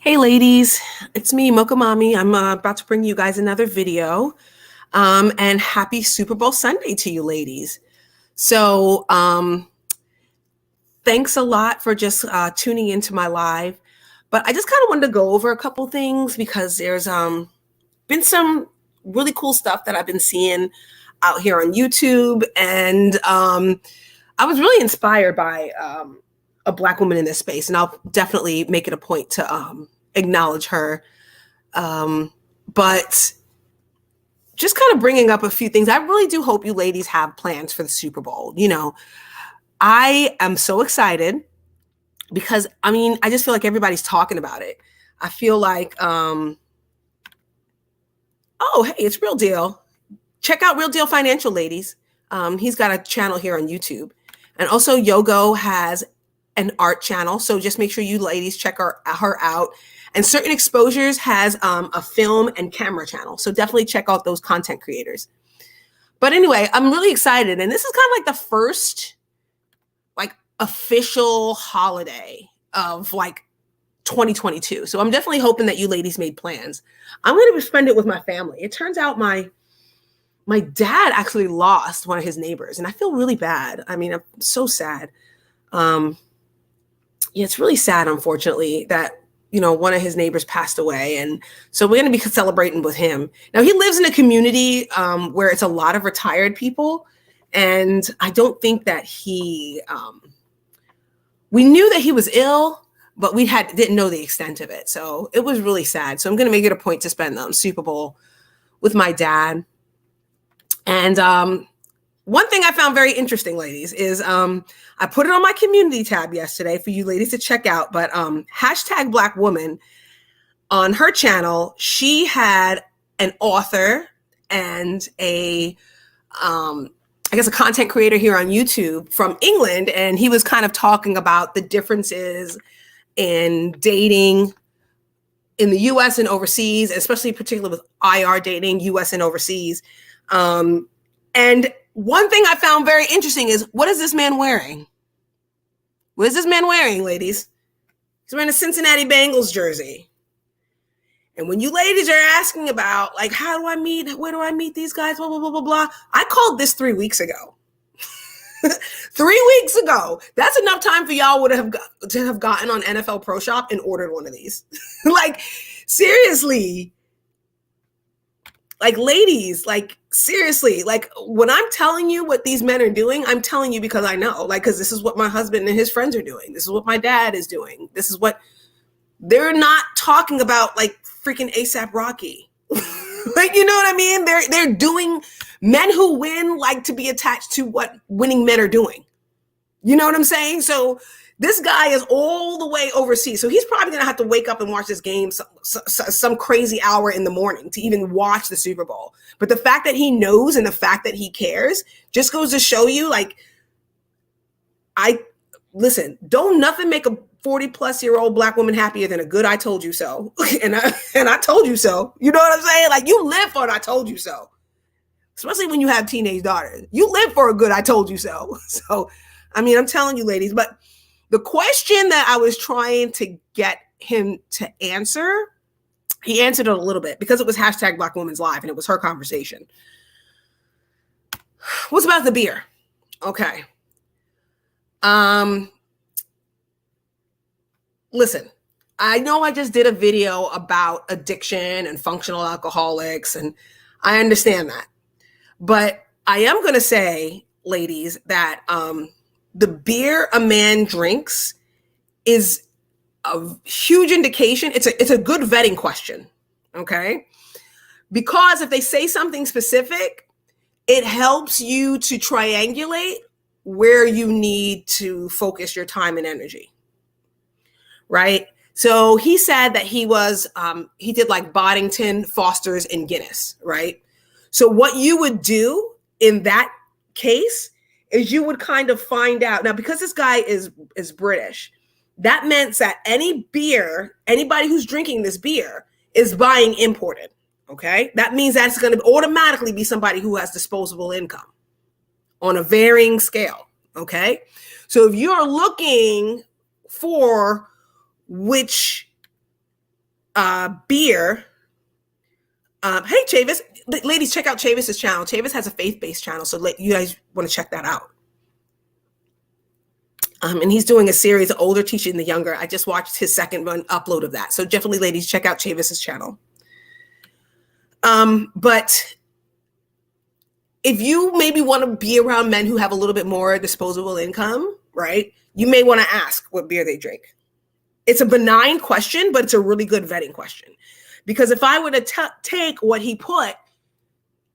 Hey ladies, it's me, Mocha Mommy. I'm about to bring you guys another video. And happy Super Bowl Sunday to you ladies. So thanks a lot for just tuning into my live. But I just kind of wanted to go over a couple things because there's been some really cool stuff that I've been seeing out here on YouTube. And I was really inspired by a Black woman in this space. And I'll definitely make it a point to acknowledge her. But just kind of bringing up a few things. I really do hope you ladies have plans for the Super Bowl. You know, I am so excited because I just feel like everybody's talking about it. I feel like, oh, hey, it's Real Deal. Check out Real Deal Financial, ladies. He's got a channel here on YouTube. And also Yogo has an art channel. So just make sure you ladies check her out. And Certain Exposures has a film and camera channel. So definitely check out those content creators. But anyway, I'm really excited. And this is kind of like the first official holiday of 2022. So I'm definitely hoping that you ladies made plans. I'm going to spend it with my family. It turns out my dad actually lost one of his neighbors, and I feel really bad. I'm so sad. Yeah, it's really sad, unfortunately, that one of his neighbors passed away. And so we're going to be celebrating with him. Now, he lives in a community where it's a lot of retired people. And I don't think that we knew that he was ill, but we didn't know the extent of it. So it was really sad. So I'm going to make it a point to spend Super Bowl with my dad. And one thing I found very interesting, ladies, is I put it on my community tab yesterday for you ladies to check out. But hashtag Black woman on her channel, she had an author and a content creator here on YouTube from England. And he was kind of talking about the differences in dating in the US and overseas, especially particularly with IR dating, US and overseas. And one thing I found very interesting is, what is this man wearing? What is this man wearing, ladies? He's wearing a Cincinnati Bengals jersey. And when you ladies are asking about, how do I meet, where do I meet these guys, blah, blah, blah, blah, blah, I called this 3 weeks ago. 3 weeks ago. That's enough time for y'all to have gotten on NFL Pro Shop and ordered one of these. Seriously. Ladies, seriously, when I'm telling you what these men are doing, I'm telling you because I know, because this is what my husband and his friends are doing. This is what my dad is doing. This is what they're not talking about, freaking ASAP Rocky. You know what I mean? They're doing, men who win like to be attached to what winning men are doing. You know what I'm saying? So this guy is all the way overseas. So he's probably going to have to wake up and watch this game some crazy hour in the morning to even watch the Super Bowl. But the fact that he knows and the fact that he cares just goes to show you, listen, don't nothing make a 40-plus-year-old Black woman happier than a good "I told you so." and I told you so. You know what I'm saying? You live for an "I told you so." Especially when you have teenage daughters. You live for a good "I told you so." So, I'm telling you, ladies, but the question that I was trying to get him to answer, he answered it a little bit because it was hashtag Black Women's Live and it was her conversation. What's about the beer? Okay. Listen, I know I just did a video about addiction and functional alcoholics, and I understand that. But I am going to say, ladies, that the beer a man drinks is a huge indication. It's a good vetting question, okay? Because if they say something specific, it helps you to triangulate where you need to focus your time and energy, right? So he said that he did Boddington, Foster's, and Guinness, right? So what you would do in that case is you would kind of find out. Now, because this guy is British, that meant that anybody who's drinking this beer is buying imported, okay? That means that's going to automatically be somebody who has disposable income on a varying scale, okay? So if you're looking for which beer. Hey, Chavis, ladies, check out Chavis's channel. Chavis has a faith-based channel, so you guys want to check that out. And he's doing a series of older teaching the younger. I just watched his second run upload of that. So definitely, ladies, check out Chavis's channel. But if you maybe want to be around men who have a little bit more disposable income, right, you may want to ask what beer they drink. It's a benign question, but it's a really good vetting question. Because if I were to take what he put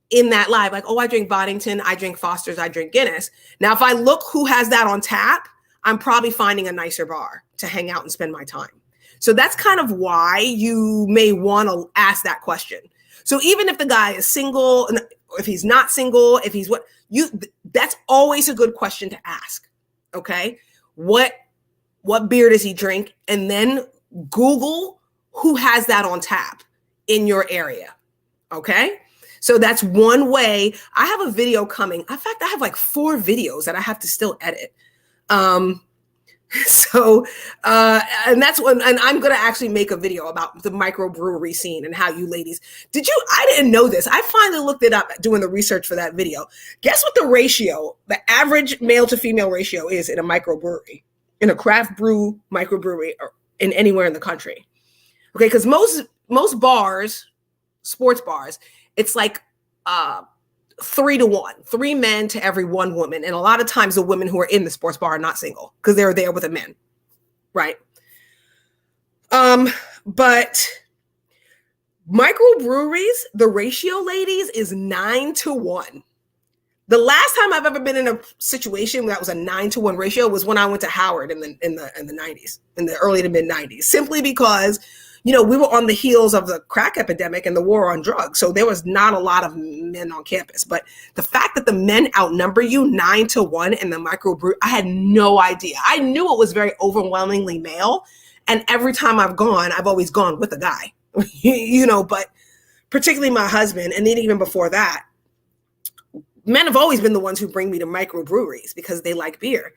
in that live, like, oh, I drink Boddington, I drink Foster's, I drink Guinness. Now, if I look who has that on tap, I'm probably finding a nicer bar to hang out and spend my time. So that's kind of why you may want to ask that question. So even if the guy is single, if he's not single, if he's that's always a good question to ask. Okay. What beer does he drink? And then Google who has that on tap in your area. Okay. So that's one way. I have a video coming. In fact, I have like 4 videos that I have to still edit. And that's when, and I'm going to actually make a video about the microbrewery scene and how you ladies, I didn't know this. I finally looked it up doing the research for that video. Guess what the average male to female ratio is in a microbrewery, in a craft brew microbrewery, or in anywhere in the country. Okay. Cause most bars, sports bars, it's like, 3-to-1, 3 men to every 1 woman. And a lot of times the women who are in the sports bar are not single because they're there with the men. Right. But microbreweries, the ratio, ladies, is 9-to-1. The last time I've ever been in a situation that was a 9-to-1 ratio was when I went to Howard in the 90s, in the early to mid 90s, simply because we were on the heels of the crack epidemic and the war on drugs. So there was not a lot of men on campus. But the fact that the men outnumber you 9-to-1 in the microbrew, I had no idea. I knew it was very overwhelmingly male. And every time I've gone, I've always gone with a guy, but particularly my husband. And then even before that, men have always been the ones who bring me to microbreweries because they like beer.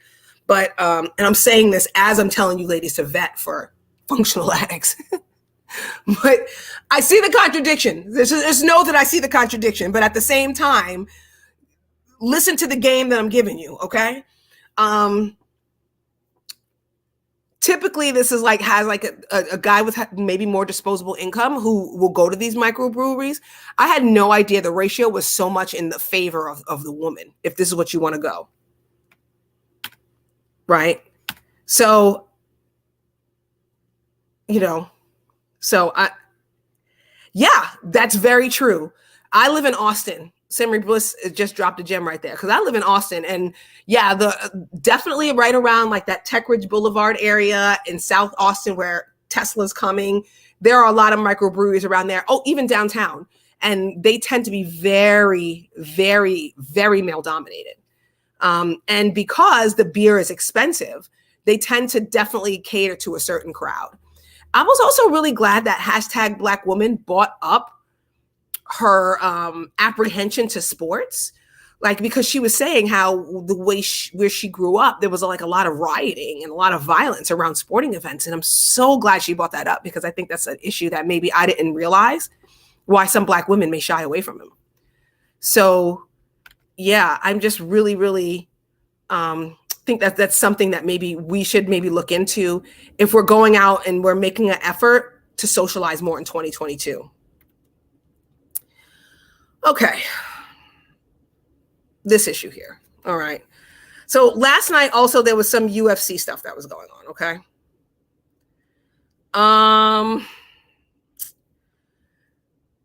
But, and I'm saying this as I'm telling you ladies to vet for functional addicts. But I see the contradiction. Just know that I see the contradiction. But at the same time, listen to the game that I'm giving you, okay? Typically, this is has a guy with maybe more disposable income who will go to these microbreweries. I had no idea the ratio was so much in the favor of the woman, if this is what you want to go. Right? So, that's very true. I live in Austin. Sammy Bliss just dropped a gem right there because I live in Austin, and definitely right around like that Tech Ridge Boulevard area in South Austin where Tesla's coming. There are a lot of microbreweries around there. Oh, even downtown, and they tend to be very, very, very male dominated. And because the beer is expensive, they tend to definitely cater to a certain crowd. I was also really glad that #BlackWoman brought up her apprehension to sports, because she was saying how the way where she grew up, there was a lot of rioting and a lot of violence around sporting events. And I'm so glad she brought that up because I think that's an issue that maybe I didn't realize why some Black women may shy away from them. So, I'm just really, really think that that's something that maybe we should look into if we're going out and we're making an effort to socialize more in 2022. Okay. This issue here. All right. So last night also there was some UFC stuff that was going on. Okay.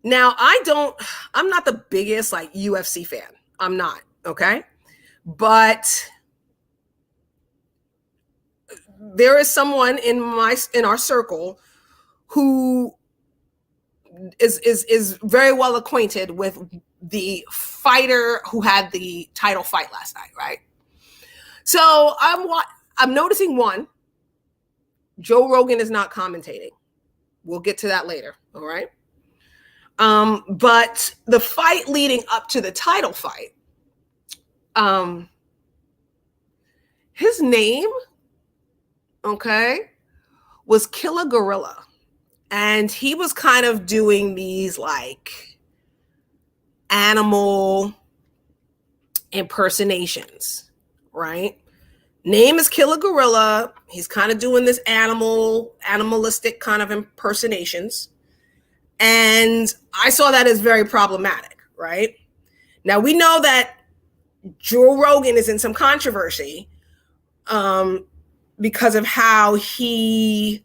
Now I'm not the biggest UFC fan. I'm not. Okay. But there is someone in our circle who is very well acquainted with the fighter who had the title fight last night, right? So I'm noticing one, Joe Rogan is not commentating. We'll get to that later, all right? But the fight leading up to the title fight, his name, okay, was Killer Gorilla. And he was kind of doing these like animal impersonations, right? Name is Killer Gorilla. He's kind of doing this animalistic kind of impersonations. And I saw that as very problematic, right? Now we know that Joe Rogan is in some controversy because of how because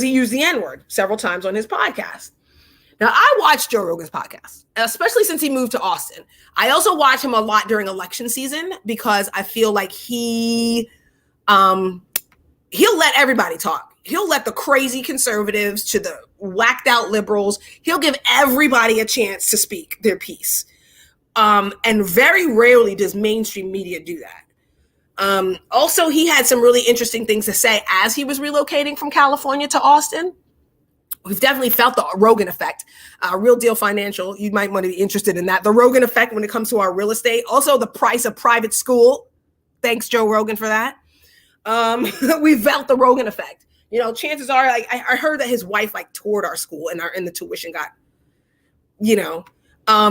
he used the N-word several times on his podcast. Now, I watched Joe Rogan's podcast, especially since he moved to Austin. I also watch him a lot during election season because I feel like he'll let everybody talk. He'll let the crazy conservatives to the whacked out liberals. He'll give everybody a chance to speak their piece. And very rarely does mainstream media do that. Also, he had some really interesting things to say as he was relocating from California to Austin. We've definitely felt the Rogan effect. Real Deal Financial, you might want to be interested in that. The Rogan effect when it comes to our real estate. Also, the price of private school. Thanks, Joe Rogan, for that. We felt the Rogan effect. You know, chances are, like, I heard that his wife like toured our school and the tuition got, you know.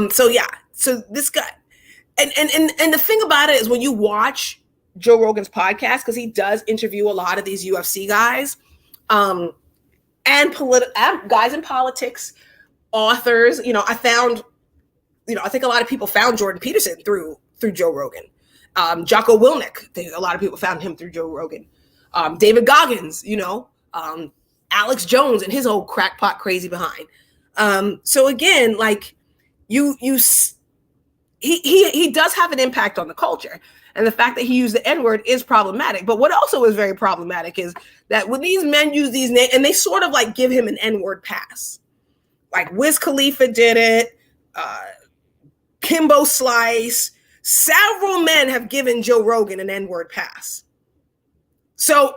So yeah. So this guy, and the thing about it is when you watch Joe Rogan's podcast, because he does interview a lot of these UFC guys, and guys in politics, authors. You know, I think a lot of people found Jordan Peterson through Joe Rogan. Jocko Willink, a lot of people found him through Joe Rogan. David Goggins, you know, Alex Jones and his old crackpot crazy behind. So again, like he does have an impact on the culture. And the fact that he used the N-word is problematic. But what also is very problematic is that when these men use these names, and they sort of like give him an N-word pass. Like Wiz Khalifa did it, Kimbo Slice, several men have given Joe Rogan an N-word pass. So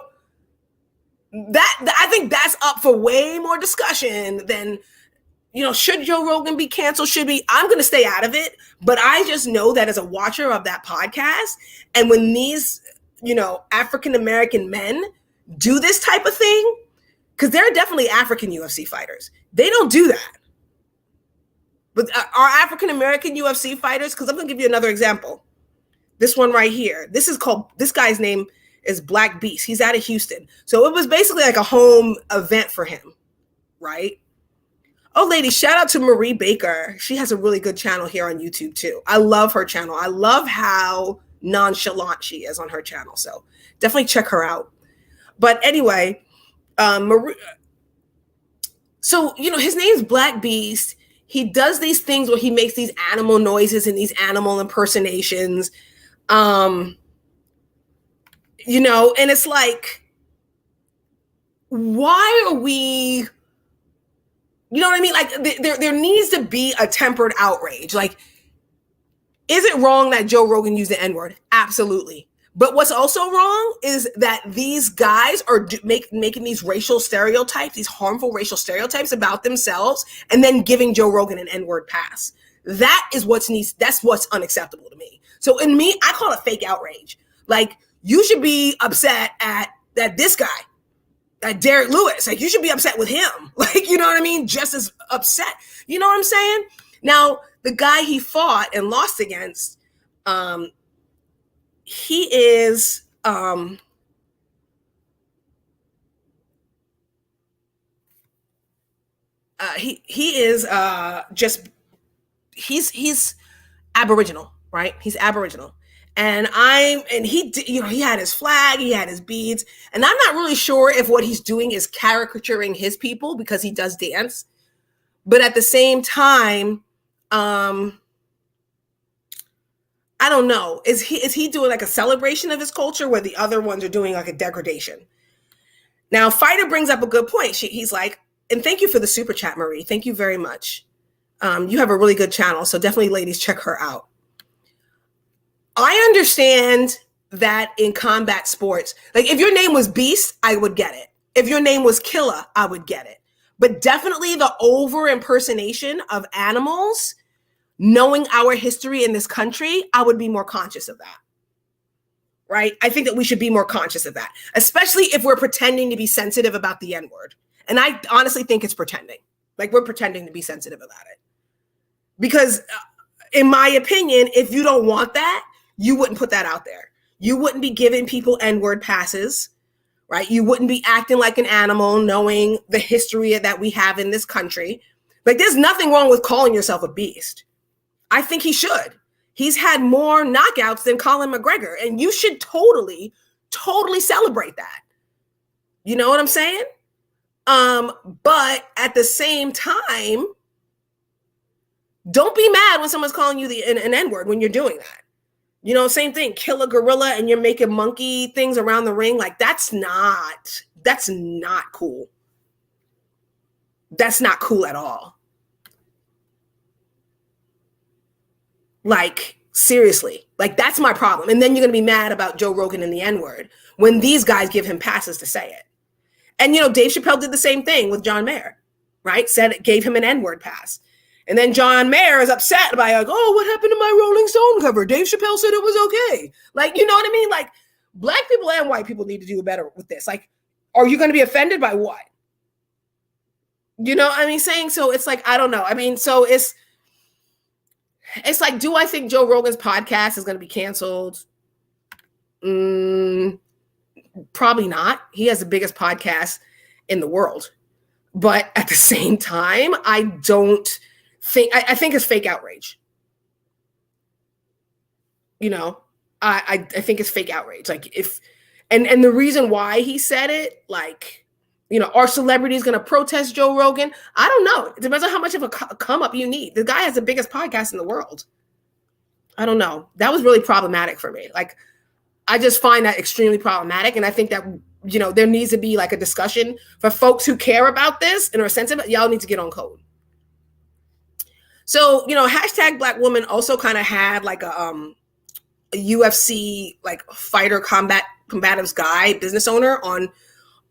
I think that's up for way more discussion than, you know, should Joe Rogan be canceled? I'm going to stay out of it. But I just know that as a watcher of that podcast, and when these, you know, African-American men do this type of thing, because there are definitely African UFC fighters. They don't do that. But are African-American UFC fighters, because I'm going to give you another example. This one right here. This guy's name is Black Beast. He's out of Houston. So it was basically like a home event for him, right? Oh, ladies, shout out to Marie Baker. She has a really good channel here on YouTube too. I love her channel. I love how nonchalant she is on her channel. So definitely check her out. But anyway, Marie, so, you know, his name's Black Beast. He does these things where he makes these animal noises and these animal impersonations. You know, and it's like, why are we... You know what I mean? Like there needs to be a tempered outrage. Like, is it wrong that Joe Rogan used the N-word? Absolutely. But what's also wrong is that these guys are making these racial stereotypes, these harmful racial stereotypes about themselves, and then giving Joe Rogan an N-word pass. That's what's unacceptable to me. So in me, I call it fake outrage. Like, you should be upset at this guy. Derek Lewis, like, you should be upset with him. Like, you know what I mean? Just as upset. You know what I'm saying? Now, the guy he fought and lost against, he is, he's Aboriginal, right? He's Aboriginal. And he had his flag, he had his beads, and I'm not really sure if what he's doing is caricaturing his people because he does dance. But at the same time, I don't know. Is he doing like a celebration of his culture where the other ones are doing like a degradation? Now, Fighter brings up a good point. He's like, and thank you for the super chat, Marie. Thank you very much. You have a really good channel, so definitely, ladies, check her out. I understand that in combat sports, like if your name was Beast, I would get it. If your name was Killer, I would get it. But definitely the over impersonation of animals, knowing our history in this country, I would be more conscious of that. Right? I think that we should be more conscious of that, especially if we're pretending to be sensitive about the N-word And I honestly think it's pretending. Like, we're pretending to be sensitive about it. Because in my opinion, if you don't want that, you wouldn't put that out there. You wouldn't be giving people N-word passes, right? You wouldn't be acting like an animal, knowing the history that we have in this country. Like, there's nothing wrong with calling yourself a beast. I think he should. He's had more knockouts than Colin McGregor, and you should totally celebrate that. You know what I'm saying? But at the same time, don't be mad when someone's calling you an N-word when you're doing that. You know, same thing, kill a gorilla and you're making monkey things around the ring. Like, that's not cool. That's not cool at all. Like, seriously, like, that's my problem. And then you're going to be mad about Joe Rogan and the N-word when these guys give him passes to say it. And, you know, Dave Chappelle did the same thing with John Mayer, right? Gave him an N-word pass. And then John Mayer is upset by, like, oh, what happened to my Rolling Stone cover? Dave Chappelle said it was okay. Like, you know what I mean? Like, black people and white people need to do better with this. Like, are you going to be offended by what? You know what I mean? Saying, so it's like, I don't know. I mean, so it's like, do I think Joe Rogan's podcast is going to be canceled? Probably not. He has the biggest podcast in the world. But at the same time, I think it's fake outrage. You know, I think it's fake outrage. Like, and the reason why he said it, like, you know, are celebrities going to protest Joe Rogan? I don't know. It depends on how much of a come up you need. The guy has the biggest podcast in the world. I don't know. That was really problematic for me. Like, I just find that extremely problematic. And I think that, you know, there needs to be like a discussion for folks who care about this and are sensitive. Y'all need to get on code. So, you know, hashtag Black woman also kind of had like a UFC like fighter combatives guy, business owner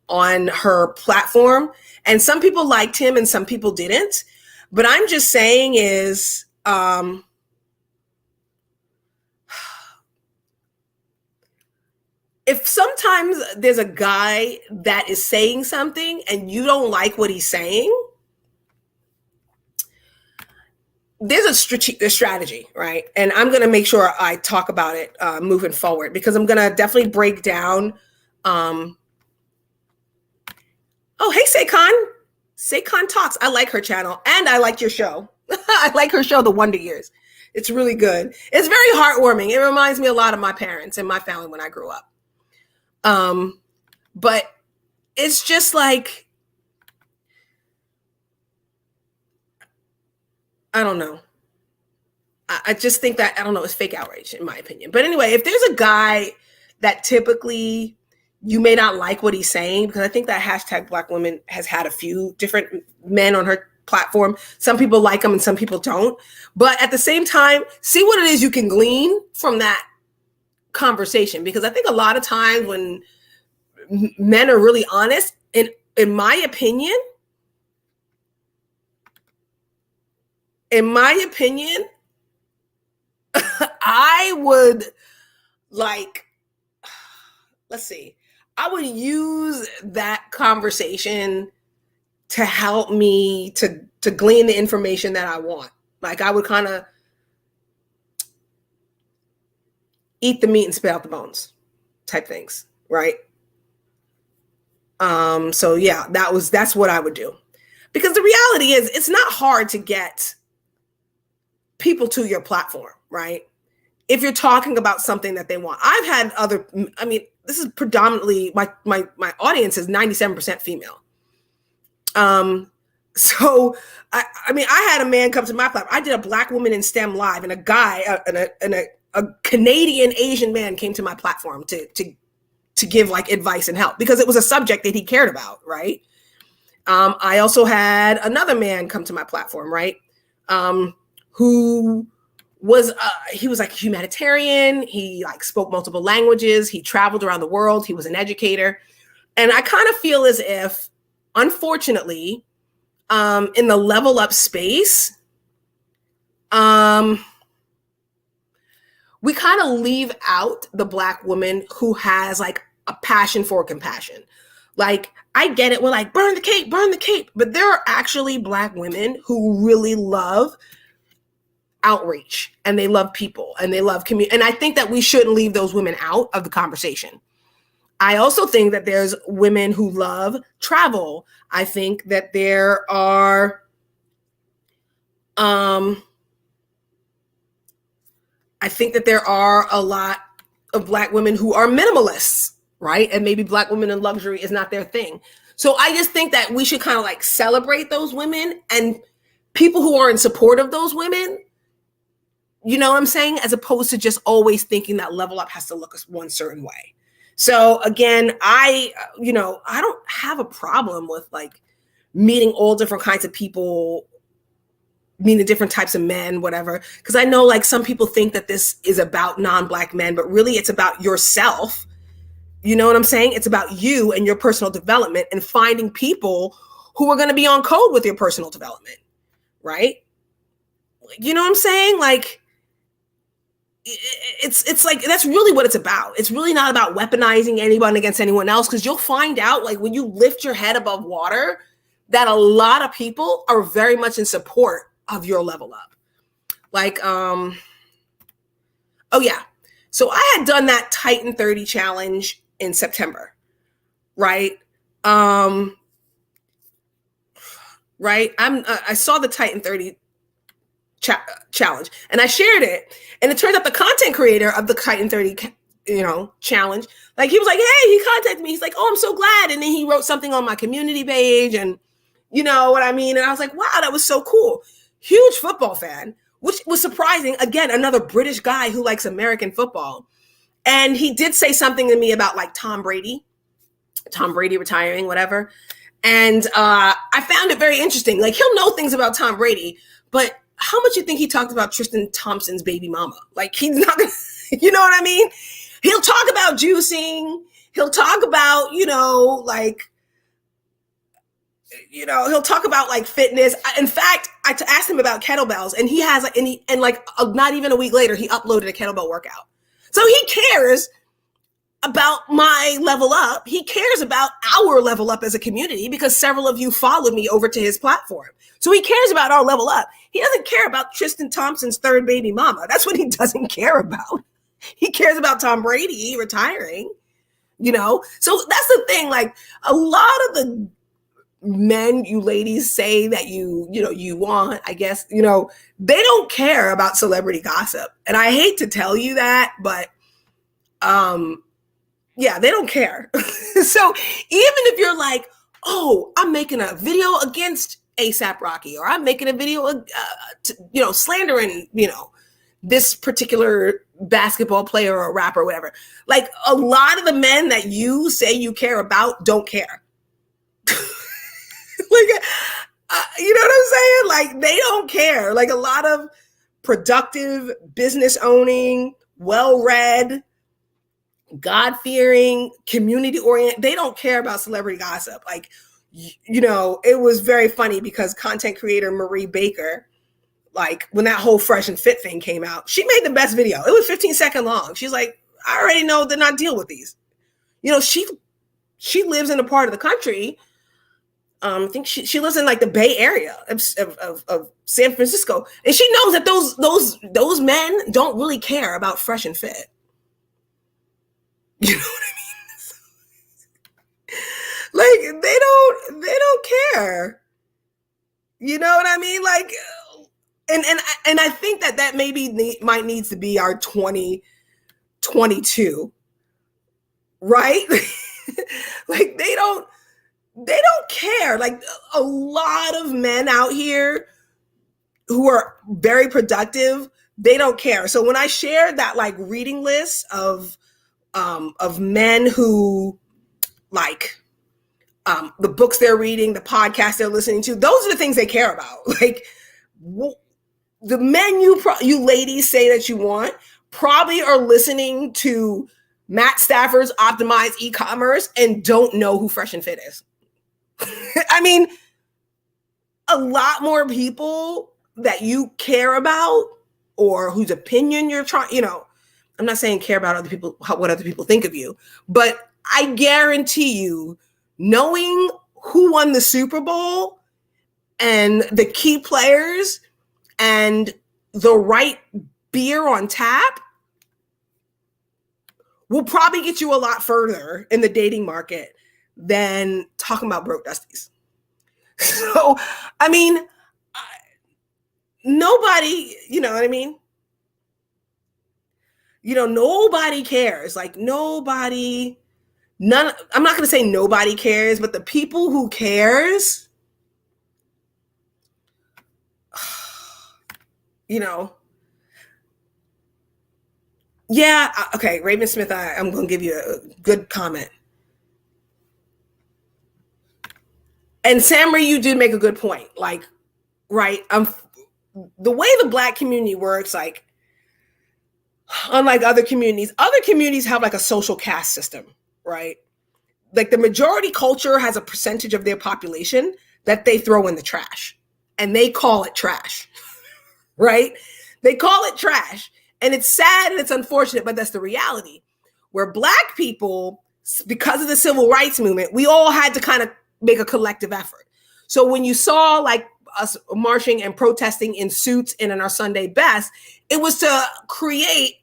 on her platform. And some people liked him and some people didn't. But I'm just saying is, if sometimes there's a guy that is saying something and you don't like what he's saying, there's a strategy, right? And I'm going to make sure I talk about it moving forward, because I'm going to definitely break down. Oh, hey, Saycon Talks. I like her channel and I like your show. I like her show, The Wonder Years. It's really good. It's very heartwarming. It reminds me a lot of my parents and my family when I grew up. But it's just like, I don't know. I just think that, I don't know, it's fake outrage in my opinion. But anyway, if there's a guy that typically you may not like what he's saying, because I think that hashtag Black woman has had a few different men on her platform. Some people like him and some people don't. But at the same time, see what it is you can glean from that conversation. Because I think a lot of times when men are really honest, in my opinion, I would like, let's see, I would use that conversation to help me to glean the information that I want. Like, I would kind of eat the meat and spit out the bones type things, right? So yeah, that's what I would do. Because the reality is, it's not hard to get people to your platform, right? If you're talking about something that they want. I've had this is predominantly, my audience is 97% female. So I had a man come to my platform. I did a Black woman in STEM live, and a guy, a Canadian Asian man came to my platform to give like advice and help, because it was a subject that he cared about, right? I also had another man come to my platform, right? Who was he was like a humanitarian. He like spoke multiple languages. He traveled around the world. He was an educator. And I kind of feel as if, unfortunately, in the level up space, we kind of leave out the Black woman who has like a passion for compassion. Like, I get it. We're like, burn the cape, burn the cape. But there are actually Black women who really love outreach, and they love people, and they love community. And I think that we shouldn't leave those women out of the conversation. I also think that there's women who love travel. I think that there are, I think that there are a lot of Black women who are minimalists, right? And maybe Black women in luxury is not their thing. So I just think that we should kind of like celebrate those women and people who are in support of those women. You know what I'm saying? As opposed to just always thinking that Level Up has to look one certain way. So again, I don't have a problem with like meeting all different kinds of people, meeting different types of men, whatever. Because I know like some people think that this is about non-Black men, but really it's about yourself. You know what I'm saying? It's about you and your personal development and finding people who are going to be on code with your personal development, right? You know what I'm saying? Like, it's like, that's really what it's about. It's really not about weaponizing anyone against anyone else, because you'll find out, like, when you lift your head above water, that a lot of people are very much in support of your level up. Like, oh yeah. So I had done that Titan 30 challenge in September, right? Right. I saw the Titan 30 challenge and I shared it, and it turned out the content creator of the Titan 30 challenge, like, he was like, hey, he contacted me, he's like, oh, I'm so glad, and then he wrote something on my community page, and you know what I mean, and I was like, wow, that was so cool. Huge football fan, which was surprising. Again, another British guy who likes American football. And he did say something to me about like Tom Brady retiring, whatever. And I found it very interesting. Like, he'll know things about Tom Brady, but how much you think he talked about Tristan Thompson's baby mama? Like, he's not gonna, you know what I mean? He'll talk about juicing. He'll talk about, he'll talk about like fitness. In fact, I asked him about kettlebells, and he has not even a week later, he uploaded a kettlebell workout. So he cares about my level up. He cares about our level up as a community, because several of you followed me over to his platform. So he cares about our level up. He doesn't care about Tristan Thompson's third baby mama. That's what he doesn't care about. He cares about Tom Brady retiring, So that's the thing. Like, a lot of the men you ladies say that you want, I guess, they don't care about celebrity gossip. And I hate to tell you that, but yeah, they don't care. So even if you're like, oh, I'm making a video against ASAP Rocky, or I'm making a video slandering this particular basketball player or rapper or whatever, like, a lot of the men that you say you care about don't care. Like, you know what I'm saying? Like, they don't care. Like, a lot of productive, business owning, well-read, God-fearing, community-oriented, they don't care about celebrity gossip. Like, it was very funny because content creator Marie Baker, like, when that whole Fresh and Fit thing came out, she made the best video. It was 15-second long. She's like, I already know to not deal with these. She lives in a part of the country. I think she lives in like the Bay Area of San Francisco, and she knows that those men don't really care about Fresh and Fit. You know what I mean? Like, they don't care. You know what I mean? Like, and I think that maybe might needs to be our 2022, right? Like, they don't care. Like, a lot of men out here who are very productive, they don't care. So when I shared that like reading list of men who like the books they're reading, the podcasts they're listening to, those are the things they care about. Like, the men you ladies say that you want probably are listening to Matt Stafford's Optimized E-commerce and don't know who Fresh and Fit is. I mean, a lot more people that you care about, or whose opinion you're trying, I'm not saying care about other people, what other people think of you, but I guarantee you knowing who won the Super Bowl and the key players and the right beer on tap will probably get you a lot further in the dating market than talking about broke dusties. So, I mean, nobody, you know what I mean? You know, nobody cares. Like I'm not going to say nobody cares, but the people who cares, you know, yeah. Okay. Raven Smith, I'm going to give you a good comment. And Samra, you did make a good point. Like, right. The way the Black community works, like, unlike other communities have like a social caste system, right? Like the majority culture has a percentage of their population that they throw in the trash, and they call it trash, right? They call it trash. And it's sad and it's unfortunate, but that's the reality. Where Black people, because of the civil rights movement, we all had to kind of make a collective effort. So when you saw like us marching and protesting in suits and in our Sunday best, it was to create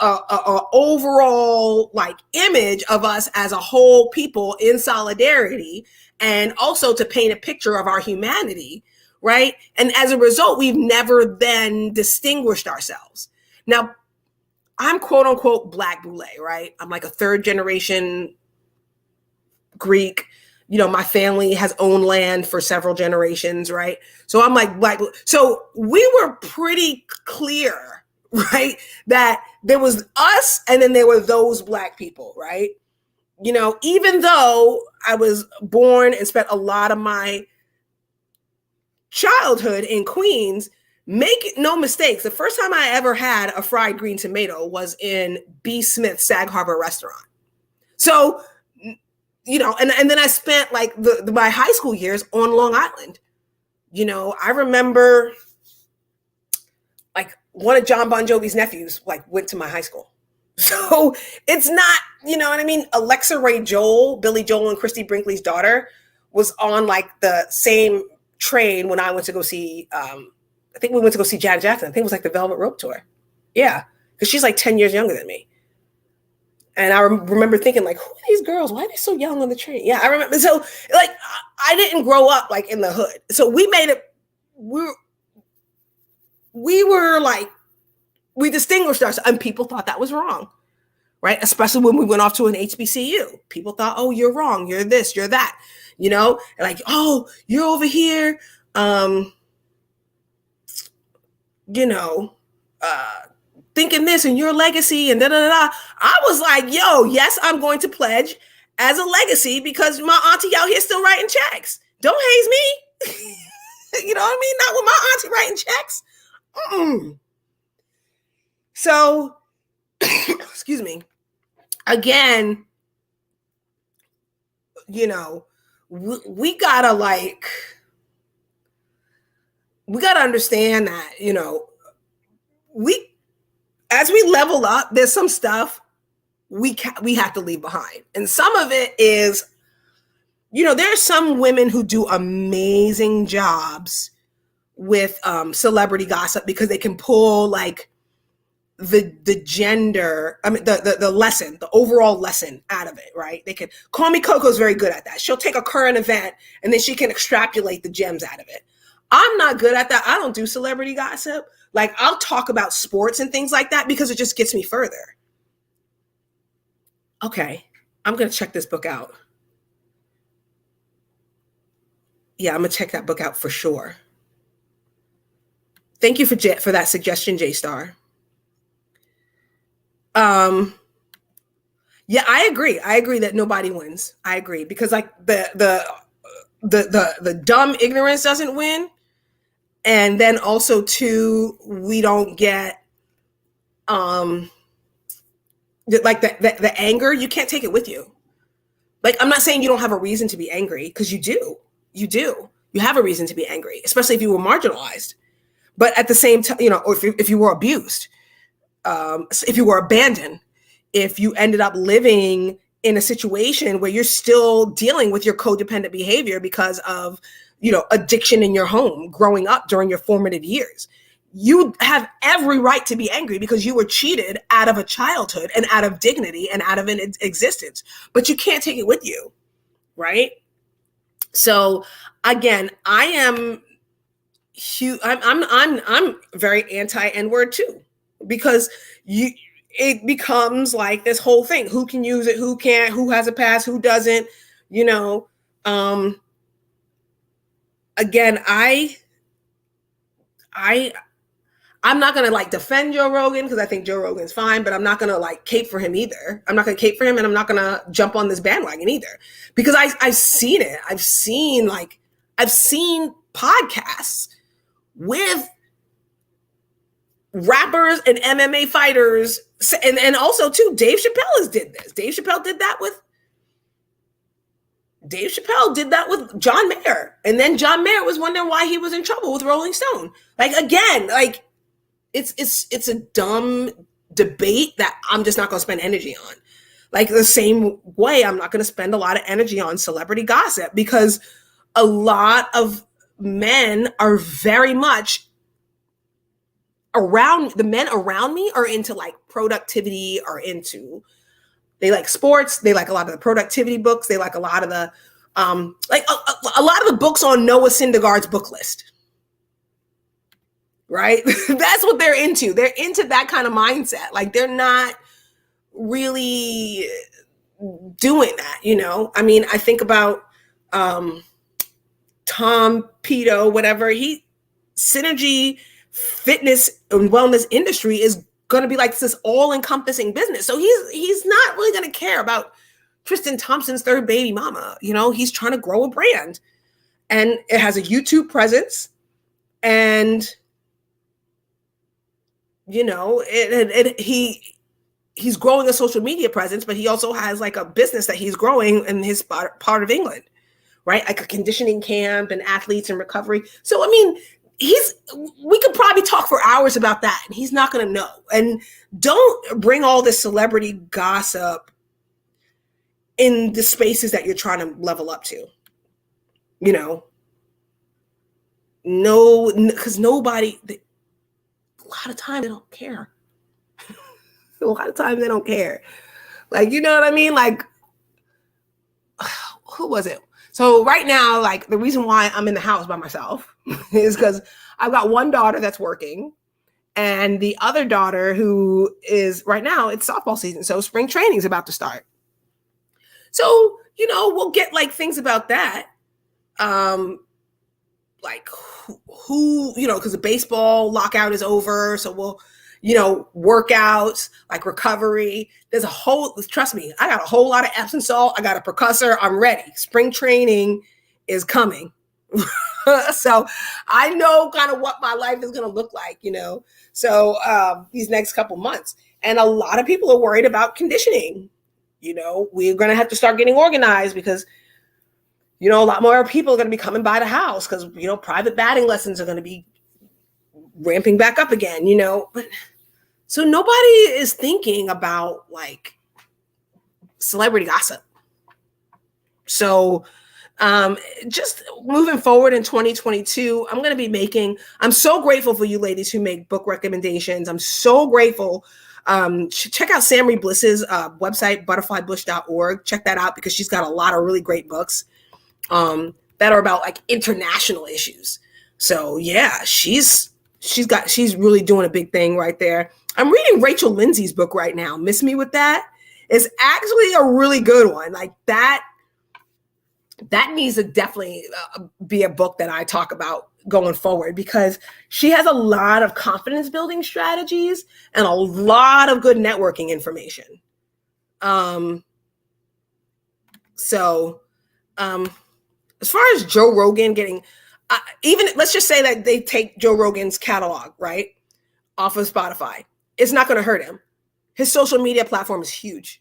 a overall like image of us as a whole people in solidarity, and also to paint a picture of our humanity, right? And as a result, we've never then distinguished ourselves. Now, I'm quote unquote Black Boule, right? I'm like a third generation Greek. You know, my family has owned land for several generations, right? So I'm like Black. So we were pretty clear, right, that there was us and then there were those Black people, right? You know, even though I was born and spent a lot of my childhood in Queens, make no mistakes, the first time I ever had a fried green tomato was in B. Smith's Sag Harbor restaurant. So, you know, and then I spent like my high school years on Long Island. You know, I remember like one of John Bon Jovi's nephews like went to my high school. So it's not, you know what I mean? Alexa Ray Joel, Billy Joel and Christy Brinkley's daughter, was on like the same train when I went to go see, I think we went to go see Janet Jackson. I think it was like the Velvet Rope tour. Yeah, because she's like 10 years younger than me. And I remember thinking like, who are these girls? Why are they so young on the train? Yeah, I remember. So like, I didn't grow up like in the hood. So we made it, we were like, we distinguished ourselves, and people thought that was wrong, right? Especially when we went off to an HBCU. People thought, oh, you're wrong. You're this, you're that, you know? And like, oh, you're over here, you know, thinking this and your legacy and da-da-da-da. I was like, yo, yes, I'm going to pledge as a legacy because my auntie out here still writing checks. Don't haze me. You know what I mean? Not with my auntie writing checks. Mm-mm. So, excuse me, again, you know, we gotta understand that, you know, as we level up, there's some stuff we have to leave behind. And some of it is, you know, there are some women who do amazing jobs with celebrity gossip because they can pull like the gender, I mean, the lesson, the overall lesson out of it, right? They can, Call Me Coco's very good at that. She'll take a current event and then she can extrapolate the gems out of it. I'm not good at that. I don't do celebrity gossip. Like I'll talk about sports and things like that because it just gets me further. Okay, I'm going to check this book out. Yeah, I'm going to check that book out for sure. Thank you for that suggestion, J-Star. Yeah, I agree. I agree that nobody wins. I agree because like the dumb ignorance doesn't win. And then also too, we don't get like the anger, you can't take it with you. Like, I'm not saying you don't have a reason to be angry, because you do. You do. You have a reason to be angry, especially if you were marginalized. But at the same time, you know, or if you were abused, if you were abandoned, if you ended up living in a situation where you're still dealing with your codependent behavior because of, addiction in your home growing up during your formative years. You have every right to be angry because you were cheated out of a childhood and out of dignity and out of an existence, but you can't take it with you, right? So again, I am huge. I'm very anti N-word too, because it becomes like this whole thing: who can use it, who can't, who has a pass, who doesn't. Again, I'm not gonna like defend Joe Rogan because I think Joe Rogan's fine, but I'm not gonna like cape for him either. I'm not gonna cape for him, and I'm not gonna jump on this bandwagon either, because I've seen it. I've seen podcasts with rappers and MMA fighters, and also too, Dave Chappelle did this. Dave Chappelle did that with John Mayer, and then John Mayer was wondering why he was in trouble with Rolling Stone. Like, again, like it's a dumb debate that I'm just not going to spend energy on. Like the same way I'm not going to spend a lot of energy on celebrity gossip, because a lot of men are very much the men around me are into like productivity, they like sports. They like a lot of the productivity books. They like a lot of the, a lot of the books on Noah Syndergaard's book list, right? That's what they're into. They're into that kind of mindset. Like, they're not really doing that, I mean, I think about Tom Pito, whatever. Synergy fitness and wellness industry is going to be like this all-encompassing business. So he's not really going to care about Tristan Thompson's third baby mama. He's trying to grow a brand, and it has a YouTube presence, and he's growing a social media presence, but he also has like a business that he's growing in his part of England, right? Like a conditioning camp and athletes and recovery. So, I mean, we could probably talk for hours about that, and he's not going to know. And don't bring all this celebrity gossip in the spaces that you're trying to level up to, no, because nobody, a lot of times they don't care. A lot of times they don't care. Like, you know what I mean? Like, who was it? So right now, like, the reason why I'm in the house by myself is because I've got one daughter that's working, and the other daughter who is, right now, it's softball season. So spring training is about to start. So, we'll get like things about that. Like who, because the baseball lockout is over. So we'll, workouts, like recovery. Trust me, I got a whole lot of Epsom salt. I got a percussor. I'm ready. Spring training is coming. So I know kind of what my life is going to look like, so these next couple months. And a lot of people are worried about conditioning. We're going to have to start getting organized because, a lot more people are going to be coming by the house because, private batting lessons are going to be ramping back up again, but so nobody is thinking about like celebrity gossip. So just moving forward in 2022, I'm so grateful for you ladies who make book recommendations. I'm so grateful. Check out Sammy Bliss's website, butterflybush.org. Check that out because she's got a lot of really great books that are about like international issues. So yeah, she's really doing a big thing right there. I'm reading Rachel Lindsay's book right now. Miss Me With That. It's actually a really good one. Like that needs to definitely be a book that I talk about going forward, because she has a lot of confidence building strategies and a lot of good networking information. As far as Joe Rogan getting, even let's just say that they take Joe Rogan's catalog, right, off of Spotify. It's not going to hurt him. His social media platform is huge.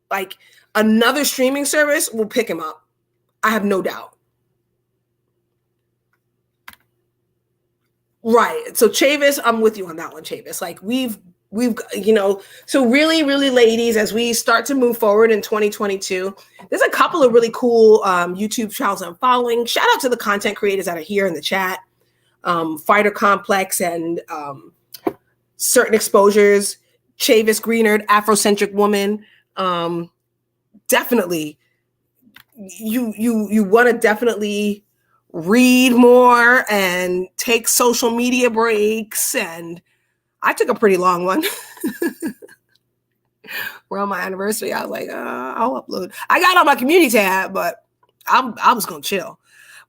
Like, another streaming service will pick him up. I have no doubt. Right. So Chavis, I'm with you on that one, Chavis. Like, we've we've, so really, really, ladies, as we start to move forward in 2022, there's a couple of really cool YouTube channels I'm following. Shout out to the content creators that are here in the chat. Fighter Complex and Certain Exposures, Chavis Greenard, Afrocentric Woman. Definitely, you want to definitely read more and take social media breaks. And I took a pretty long one. We're on my anniversary. I was like, I'll upload. I got on my community tab, but I was gonna chill.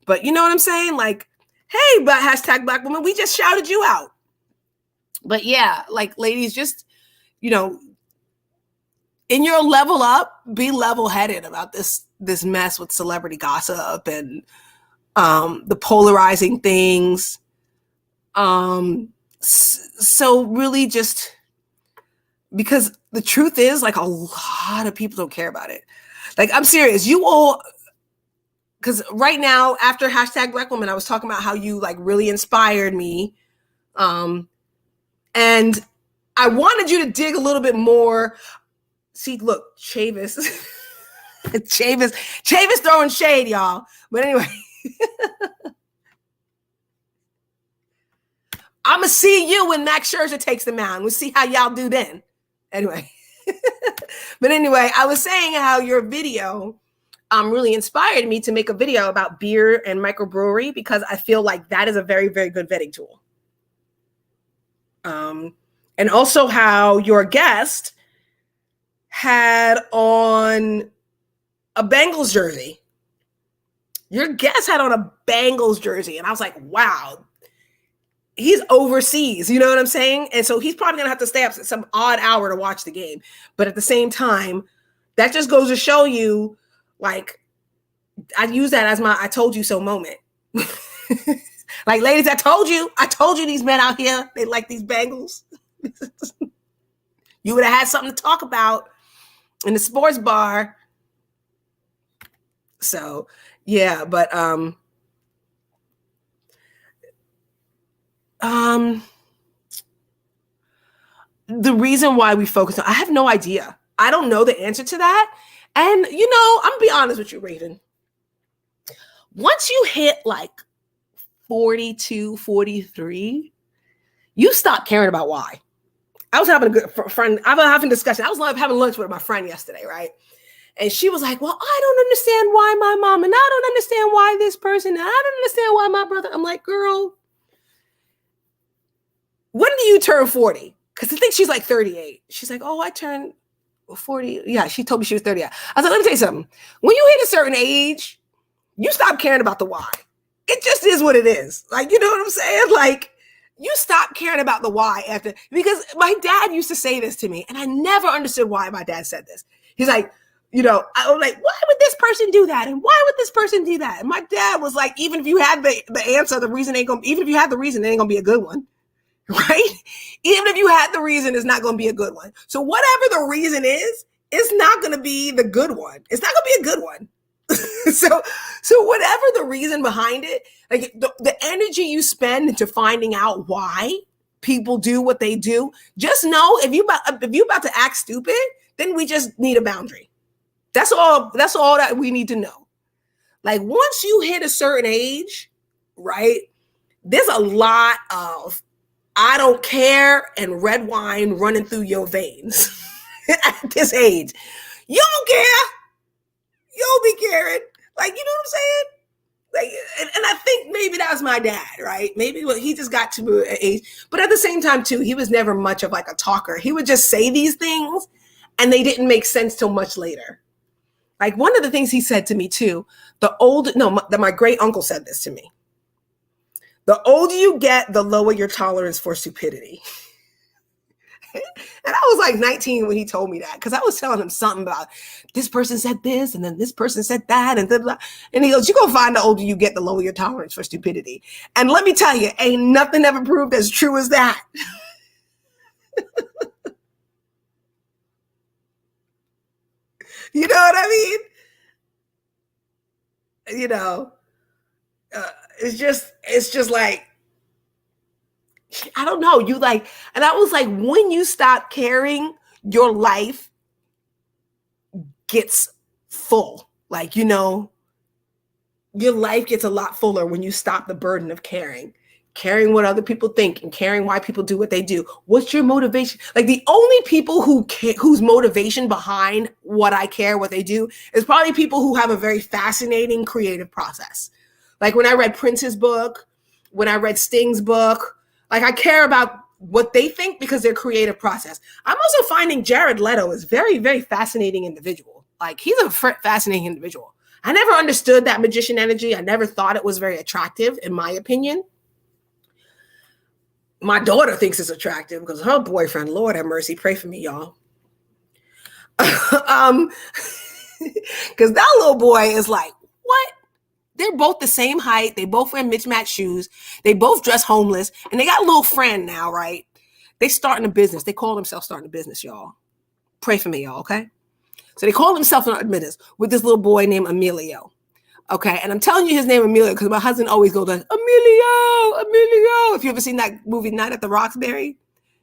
But you know what I'm saying? Like, hey, but hashtag Black woman, we just shouted you out. But yeah, like, ladies, just, in your level up, be level-headed about this mess with celebrity gossip and the polarizing things. So really just, because the truth is, like, a lot of people don't care about it. Like, I'm serious. You all, because right now, after hashtag Black woman, I was talking about how you, like, really inspired me. And I wanted you to dig a little bit more. See, look, Chavis. Chavis throwing shade, y'all. But anyway. I'm going to see you when Max Scherzer takes the mound. We'll see how y'all do then. Anyway. But anyway, I was saying how your video really inspired me to make a video about beer and microbrewery, because I feel like that is a very, very good vetting tool. And also how your guest had on a Bengals jersey. Your guest had on a Bengals jersey. And I was like, wow, he's overseas. You know what I'm saying? And so he's probably going to have to stay up at some odd hour to watch the game. But at the same time, that just goes to show you, like, I use that as my I told you so moment. Like, ladies, I told you these men out here, they like these Bengals. You would have had something to talk about in the sports bar. So, yeah, but the reason why we focus on, I have no idea. I don't know the answer to that. And, I'm going to be honest with you, Raven. Once you hit like 42, 43, you stop caring about why. I was having a good friend. I was having a discussion. I was having lunch with my friend yesterday, right? And she was like, well, I don't understand why my mom, and I don't understand why this person, and I don't understand why my brother. I'm like, girl, when do you turn 40? Because I think she's like 38. She's like, oh, I turned 40. Yeah, she told me she was 38. I was like, let me tell you something. When you hit a certain age, you stop caring about the why. It just is what it is. Like, you know what I'm saying? Like, you stop caring about the why after, because my dad used to say this to me, and I never understood why my dad said this. He's like, I was like, why would this person do that? And why would this person do that? And my dad was like, even if you had the answer, the reason ain't gonna, even if you had the reason, it ain't gonna be a good one. Right? Even if you had the reason, it's not gonna be a good one. So whatever the reason is, it's not gonna be the good one. It's not gonna be a good one. So whatever the reason behind it, like the energy you spend into finding out why people do what they do, just know if you about to act stupid, then we just need a boundary. That's all that we need to know. Like, once you hit a certain age, right, there's a lot of I don't care and red wine running through your veins at this age. You don't care. You don't be caring. Like, you know what I'm saying? Like, and I think maybe that was my dad, right? Maybe he just got to an age. But at the same time, too, he was never much of like a talker. He would just say these things, and they didn't make sense till much later. Like, one of the things he said to me, too, my great uncle said this to me. The older you get, the lower your tolerance for stupidity. And I was like 19 when he told me that, because I was telling him something about this person said this, and then this person said that, and blah, blah. And he goes, you're going to find the older you get, the lower your tolerance for stupidity. And let me tell you, ain't nothing ever proved as true as that. You know what I mean? It's just like, I don't know. You like, and I was like, when you stop caring, your life gets full. Like, your life gets a lot fuller when you stop the burden of caring what other people think and caring why people do what they do. What's your motivation? Like, the only people whose motivation behind what I care, what they do, is probably people who have a very fascinating creative process. Like when I read Prince's book, when I read Sting's book, like I care about what they think because their creative process. I'm also finding Jared Leto is very, very fascinating individual. Like, he's a fascinating individual. I never understood that magician energy. I never thought it was very attractive, in my opinion. My daughter thinks it's attractive because her boyfriend, Lord have mercy, pray for me, y'all. Because that little boy is like, what? They're both the same height. They both wear mismatched shoes. They both dress homeless. And they got a little friend now, right? They starting a business. They call themselves starting a business, y'all. Pray for me, y'all, okay? So they call themselves starting a business with this little boy named Emilio. Okay, and I'm telling you his name Emilio because my husband always goes like, Emilio. If you ever seen that movie Night at the Roxbury,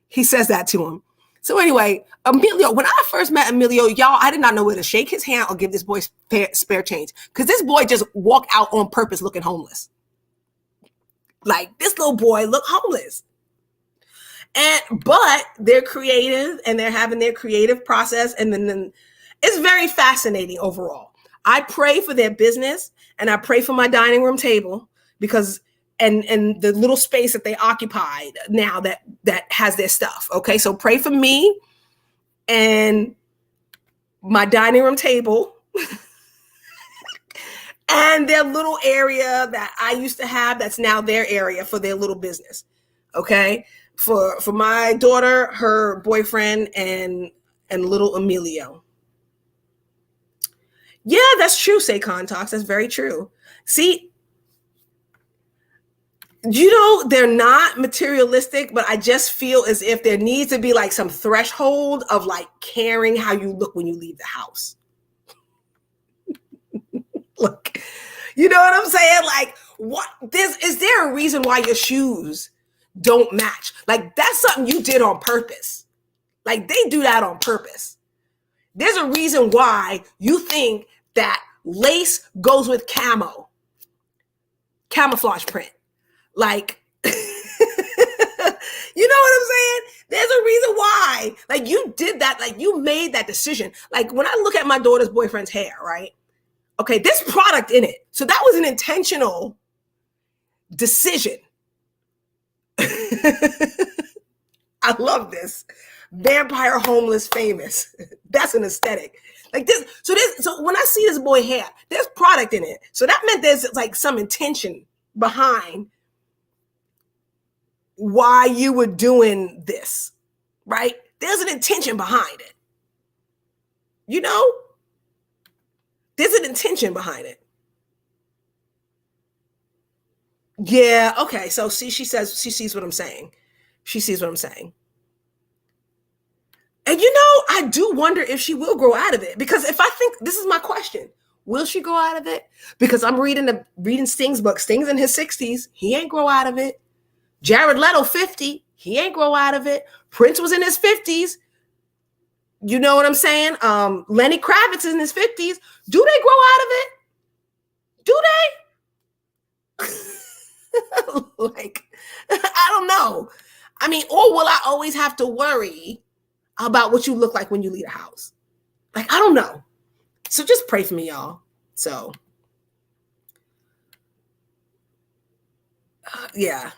he says that to him. So anyway, Emilio, when I first met Emilio, y'all, I did not know whether to shake his hand or give this boy spare change because this boy just walked out on purpose looking homeless. Like, this little boy looked homeless. But they're creative and they're having their creative process, and then it's very fascinating overall. I pray for their business and I pray for my dining room table because and the little space that they occupy now that has their stuff. Okay, so pray for me and my dining room table and their little area that I used to have that's now their area for their little business. Okay, for my daughter, her boyfriend, and little Emilio. Yeah, that's true, Saycon Talks. That's very true. See, they're not materialistic, but I just feel as if there needs to be like some threshold of like caring how you look when you leave the house. Look, you know what I'm saying? Like, is there a reason why your shoes don't match? Like, that's something you did on purpose. Like, they do that on purpose. There's a reason why you think that lace goes with camouflage print. Like, you know what I'm saying? There's a reason why. Like, you did that. Like, you made that decision. Like, when I look at my daughter's boyfriend's hair, right? Okay, there's product in it. So that was an intentional decision. I love this. Vampire, homeless, famous. That's an aesthetic. Like this. So when I see this boy hair, there's product in it. So that meant there's like some intention behind why you were doing this, right? There's an intention behind it. There's an intention behind it. Yeah. Okay. So see, she says she sees what I'm saying. She sees what I'm saying. And I do wonder if she will grow out of it, because if I think, this is my question, will she grow out of it? Because I'm reading Sting's book. Sting's in his 60s. He ain't grow out of it. Jared Leto, 50. He ain't grow out of it. Prince was in his 50s. You know what I'm saying? Lenny Kravitz is in his 50s. Do they grow out of it? Do they? Like, I don't know. I mean, or will I always have to worry about what you look like when you leave the house? Like, I don't know. So just pray for me, y'all. So, yeah,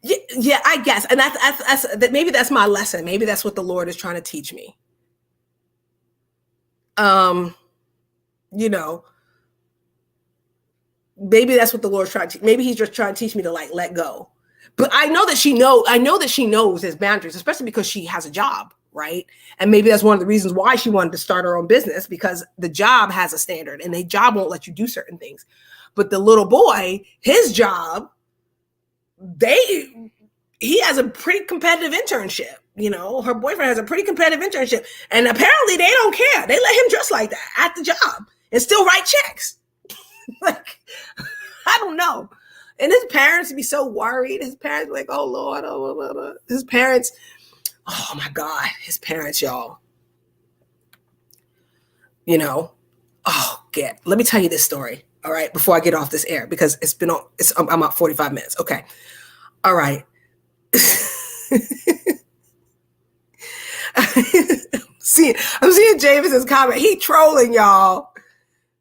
I guess. And that's maybe that's my lesson. Maybe that's what the Lord is trying to teach me. Maybe that's what the Lord's trying to. Maybe He's just trying to teach me to like let go. But I know that she knows there's boundaries, especially because she has a job, right? And maybe that's one of the reasons why she wanted to start her own business, because the job has a standard and the job won't let you do certain things. But the little boy, his job, he has a pretty competitive internship. Her boyfriend has a pretty competitive internship. And apparently they don't care. They let him dress like that at the job and still write checks. Like, I don't know. And his parents would be so worried. His parents were like, oh Lord, oh, blah, blah, blah. His parents, oh my God, his parents, y'all. You know, let me tell you this story, all right, before I get off this air, because I'm at 45 minutes. Okay. All right. I'm seeing Jameson's comment. He trolling, y'all.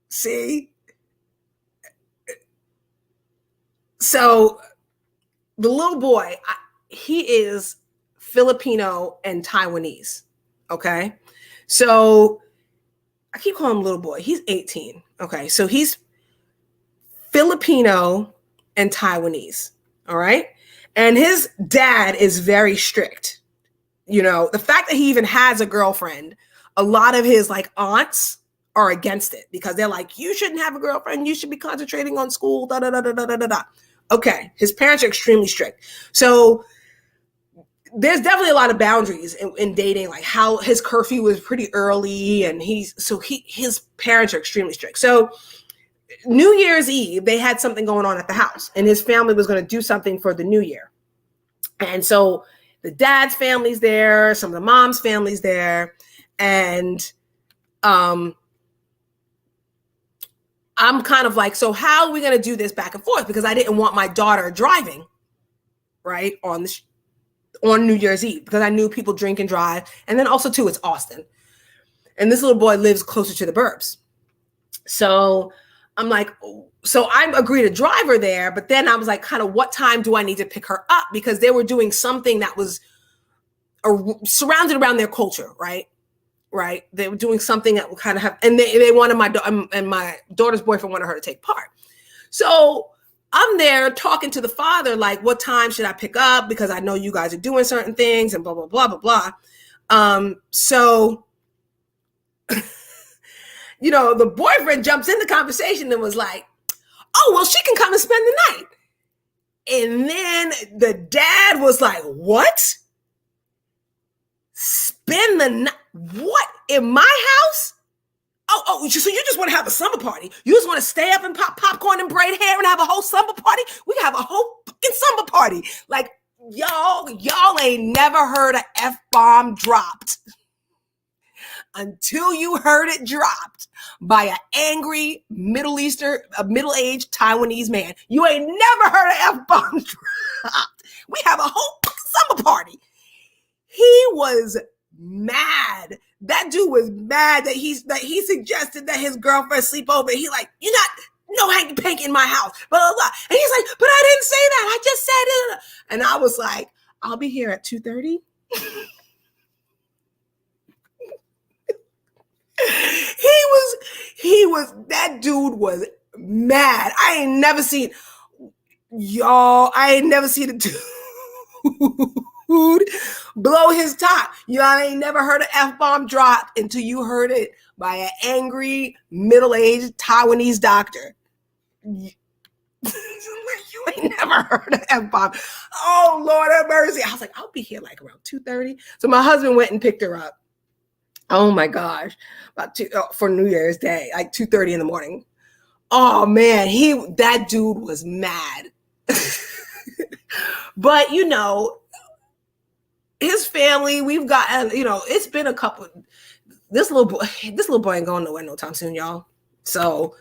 See? So the little boy, he is Filipino and Taiwanese. Okay. So I keep calling him little boy. He's 18. Okay. So he's Filipino and Taiwanese. All right. And his dad is very strict. You know, the fact that he even has a girlfriend, a lot of his like aunts are against it because they're like, you shouldn't have a girlfriend. You should be concentrating on school. Da, da, da, da, da, da, da. Okay. His parents are extremely strict. So there's definitely a lot of boundaries in dating, like how his curfew was pretty early. And his parents are extremely strict. So New Year's Eve, they had something going on at the house and his family was going to do something for the new year. And so the dad's family's there, some of the mom's family's there. And I'm kind of like, so how are we going to do this back and forth? Because I didn't want my daughter driving, right, on New Year's Eve, because I knew people drink and drive. And then also, too, it's Austin. And this little boy lives closer to the burbs. So I'm like, so I agreed to drive her there. But then I was like, kind of, what time do I need to pick her up? Because they were doing something that was surrounded around their culture, right? Right. They were doing something that would kind of have, and they wanted my daughter's boyfriend wanted her to take part. So I'm there talking to the father, like, what time should I pick up? Because I know you guys are doing certain things and blah, blah, blah, blah, blah. So, you know, the boyfriend jumps in the conversation and was like, oh, well, she can come and spend the night. And then the dad was like, what? Spend the night? What? In my house? Oh, so you just want to have a summer party? You just want to stay up and pop popcorn and braid hair and have a whole summer party? We have a whole fucking summer party. Like, y'all ain't never heard an F-bomb dropped until you heard it dropped by an angry middle-aged Taiwanese man. You ain't never heard an F-bomb dropped. We have a whole summer party. He was mad. That dude was mad that he suggested that his girlfriend sleep over. He like, you're not, no hanky panky in my house, blah, blah, blah. And he's like, but I didn't say that. I just said it. And I was like, I'll be here at 2:30. That dude was mad. I ain't never seen a dude blow his top. Y'all ain't never heard an F-bomb dropped until you heard it by an angry, middle-aged Taiwanese doctor. You ain't never heard an F-bomb. Oh, Lord have mercy. I was like, I'll be here like around 2:30. So my husband went and picked her up. Oh my gosh, for New Year's Day, like 2:30 in the morning. Oh man, that dude was mad. But you know, his family, we've got, you know, it's been a couple. This little boy ain't going nowhere no time soon, y'all. So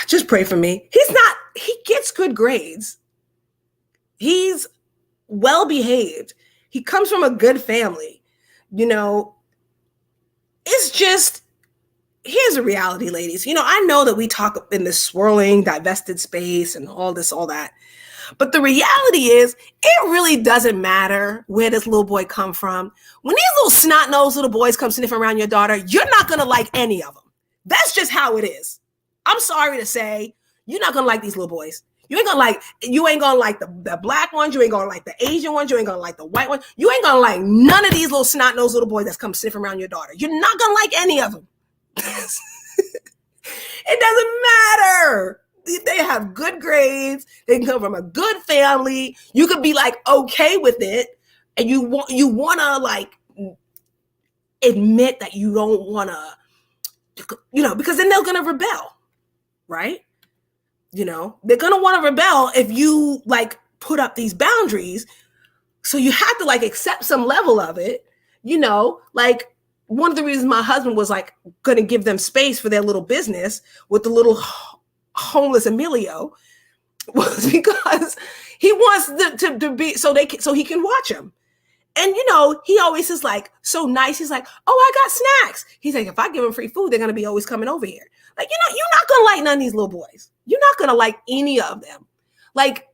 just pray for me. He gets good grades. He's well behaved. He comes from a good family. You know, it's just, here's a reality, ladies. You know, I know that we talk in this swirling, divested space and all this, all that. But the reality is, it really doesn't matter where this little boy come from. When these little snot-nosed little boys come sniffing around your daughter, you're not going to like any of them. That's just how it is. I'm sorry to say, you're not going to like these little boys. You ain't gonna like the black ones. You ain't gonna like the Asian ones. You ain't gonna like the white ones. You ain't gonna like none of these little snot-nosed little boys that's come sniffing around your daughter. You're not gonna like any of them. It doesn't matter. They have good grades. They can come from a good family. You could be like okay with it, and you want to like admit that you don't want to, you know, because then they're gonna rebel, right? They're going to want to rebel if you like put up these boundaries. So you have to like accept some level of it, like one of the reasons my husband was like going to give them space for their little business with the little homeless Emilio was because he wants to be so he can watch him. And he always is like so nice. He's like, oh, I got snacks. He's like, if I give them free food, they're gonna be always coming over here. Like, you're not gonna like none of these little boys. You're not gonna like any of them. Like,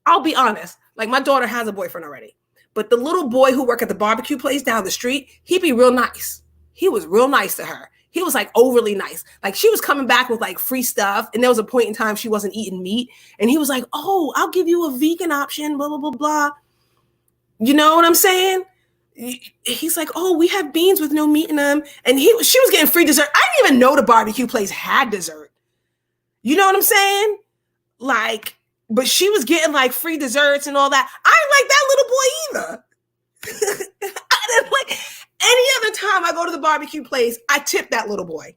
I'll be honest. Like, my daughter has a boyfriend already, but the little boy who worked at the barbecue place down the street, he'd be real nice. He was real nice to her. He was like overly nice. Like, she was coming back with like free stuff. And there was a point in time she wasn't eating meat. And he was like, oh, I'll give you a vegan option, blah, blah, blah, blah. You know what I'm saying? He's like, oh, we have beans with no meat in them. And she was getting free dessert. I didn't even know the barbecue place had dessert. You know what I'm saying? Like, but she was getting like free desserts and all that. I didn't like that little boy either. I didn't like any other time I go to the barbecue place, I tip that little boy,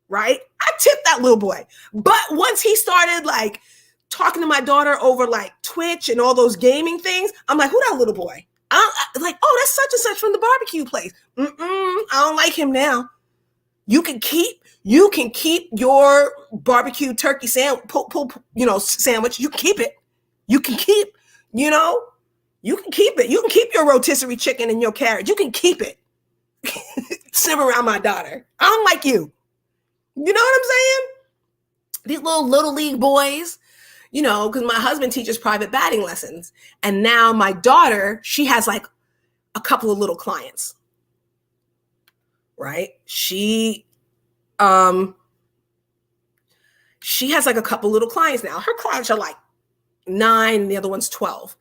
right? I tip that little boy. But once he started like talking to my daughter over like Twitch and all those gaming things, I'm like, who that little boy? I'm like, oh, that's such and such from the barbecue place. I don't like him now. You can keep your barbecue turkey sandwich. Sandwich. You can keep it. You can keep it. You can keep your rotisserie chicken and your carrot. You can keep it. Simmer around my daughter. I don't like you. You know what I'm saying? These little league boys, because my husband teaches private batting lessons. And now my daughter, she has like a couple of little clients, right? She has like a couple little clients now. Her clients are like 9, the other one's 12.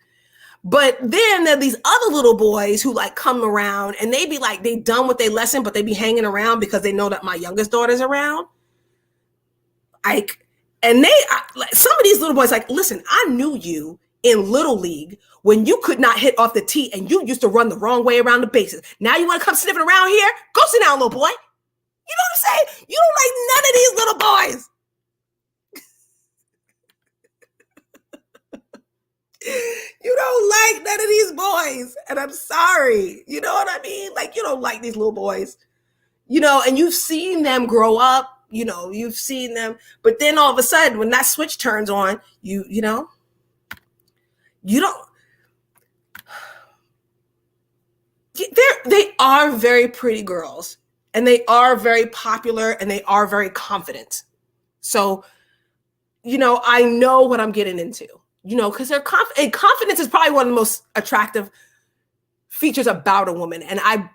But then there are these other little boys who like come around and they be like, they done with their lesson, but they be hanging around because they know that my youngest daughter's around. Like, and some of these little boys like, listen, I knew you in Little League when you could not hit off the tee and you used to run the wrong way around the bases. Now you want to come sniffing around here? Go sit down, little boy. You know what I'm saying? You don't like none of these little boys. You don't like none of these boys. And I'm sorry. You know what I mean? Like, you don't like these little boys. And you've seen them grow up. You've seen them. But then all of a sudden, when that switch turns on, you don't. They are very pretty girls. And they are very popular. And they are very confident. So, I know what I'm getting into. Because they're confident. Confidence is probably one of the most attractive features about a woman. And I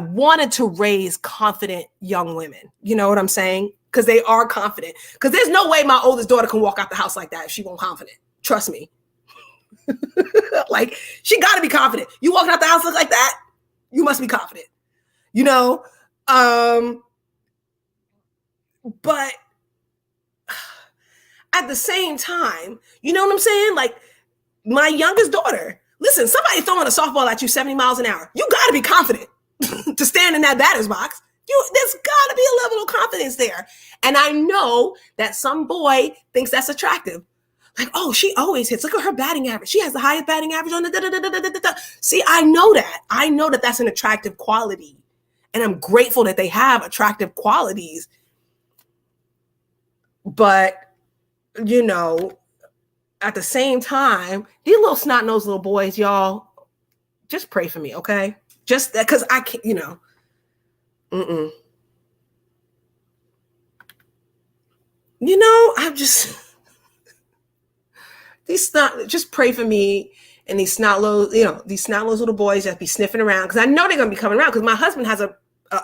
wanted to raise confident young women. You know what I'm saying? Because they are confident. Because there's no way my oldest daughter can walk out the house like that if she won't confident. Trust me. Like, she got to be confident. You walking out the house look like that, you must be confident. But at the same time, you know what I'm saying? Like, my youngest daughter, listen, somebody throwing a softball at you 70 miles an hour. You got to be confident to stand in that batter's box. There's got to be a level of confidence there. And I know that some boy thinks that's attractive. Like, oh, she always hits. Look at her batting average. She has the highest batting average on the da-da-da-da-da-da-da. See, I know that. I know that that's an attractive quality. And I'm grateful that they have attractive qualities. But, at the same time, these little snot-nosed little boys, y'all, just pray for me, okay? Just because I can't, I'm just, just pray for me and these snot-nosed little boys that be sniffing around, because I know they're going to be coming around, because my husband has a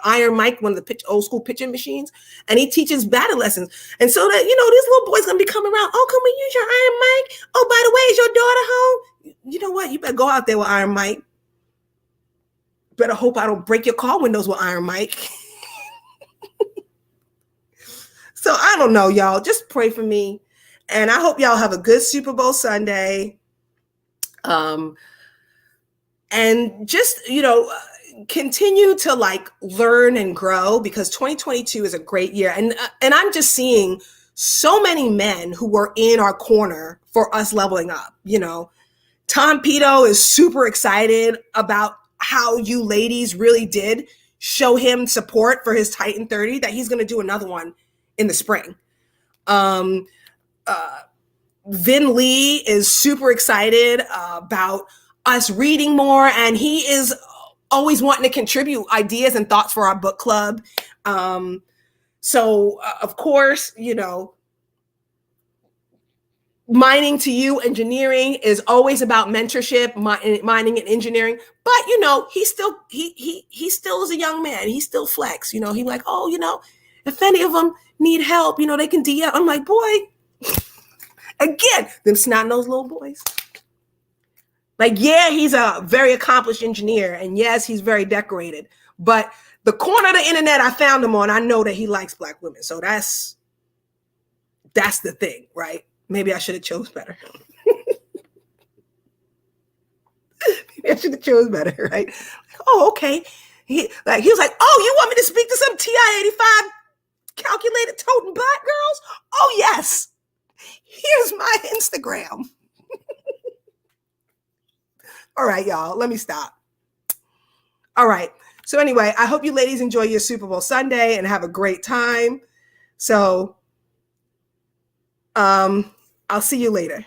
iron mic, one of the old school pitching machines, and he teaches batting lessons. And so that, these little boys going to be coming around. Oh, can we use your iron mic? Oh, by the way, is your daughter home? You know what? You better go out there with iron mic. Better hope I don't break your car windows with iron mic. So I don't know, y'all. Just pray for me. And I hope y'all have a good Super Bowl Sunday. And just, continue to like learn and grow, because 2022 is a great year. And I'm just seeing so many men who were in our corner for us leveling up. You know, Tom Pito is super excited about how you ladies really did show him support for his Titan 30, that he's going to do another one in the spring. Vin Lee is super excited about us reading more, and he is always wanting to contribute ideas and thoughts for our book club. So of course, you know, mining to you engineering is always about mentorship, mining and engineering. But you know, he still is a young man. He still flex. You know, he like, oh, you know, if any of them need help, you know, they can DM. I'm like, boy, again, them snot-nosed little boys. Like, yeah, he's a very accomplished engineer, and yes, he's very decorated. But the corner of the internet I found him on, I know that he likes Black women. So that's the thing, right? Maybe I should have chose better. Maybe I should have chose better, right? Like, oh, okay. He was like, oh, you want me to speak to some TI-85 calculated toting bot girls? Oh, yes. Here's my Instagram. All right, y'all, let me stop. All right. So anyway, I hope you ladies enjoy your Super Bowl Sunday and have a great time. So I'll see you later.